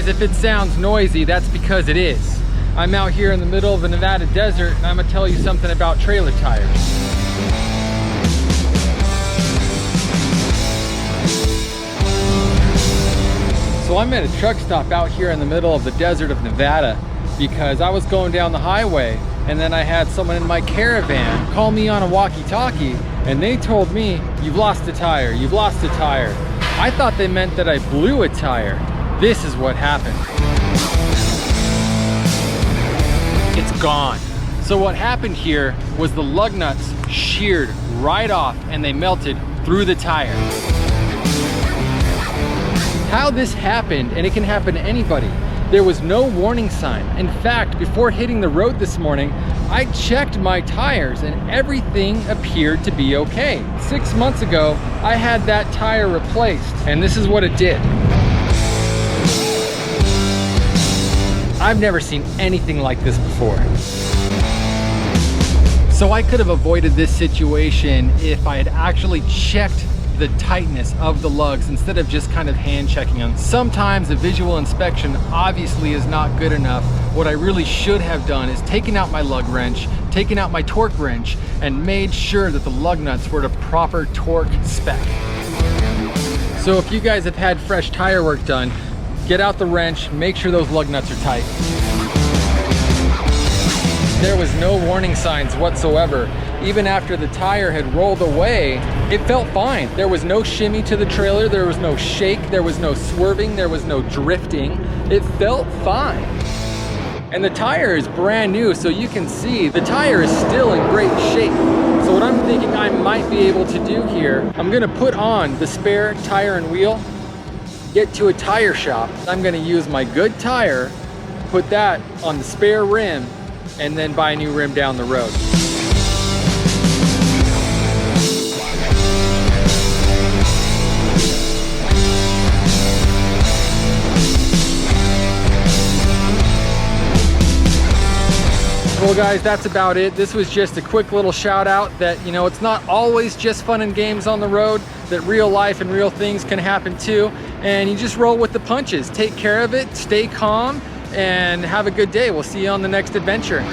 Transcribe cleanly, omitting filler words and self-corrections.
guys, if it sounds noisy, that's because it is. I'm out here in the middle of the Nevada desert, and I'm gonna tell you something about trailer tires. So I'm at a truck stop out here in the middle of the desert of Nevada because I was going down the highway, and then I had someone in my caravan call me on a walkie-talkie, and they told me, "You've lost a tire, you've lost a tire." I thought they meant that I blew a tire. This is what happened. It's gone. So what happened here was the lug nuts sheared right off and they melted through the tire. How this happened, and it can happen to anybody, there was no warning sign. In fact, before hitting the road this morning, I checked my tires and everything appeared to be okay. 6 months ago, I had that tire replaced, and this is what it did. I've never seen anything like this before. So I could have avoided this situation if I had actually checked the tightness of the lugs instead of just kind of hand checking them. Sometimes a visual inspection obviously is not good enough. What I really should have done is taken out my lug wrench, taken out my torque wrench, and made sure that the lug nuts were at a proper torque spec. So if you guys have had fresh tire work done, get out the wrench, make sure those lug nuts are tight. There was no warning signs whatsoever. Even after the tire had rolled away, it felt fine. There was no shimmy to the trailer, there was no shake, there was no swerving, there was no drifting. It felt fine. And the tire is brand new, so you can see the tire is still in great shape. So what I'm thinking I might be able to do here, I'm gonna put on the spare tire and wheel, get to a tire shop. I'm gonna use my good tire, put that on the spare rim, and then buy a new rim down the road. Well guys, that's about it. This was just a quick little shout out that, you know, it's not always just fun and games on the road, that real life and real things can happen too. And you just roll with the punches. Take care of it, stay calm, and have a good day. We'll see you on the next adventure.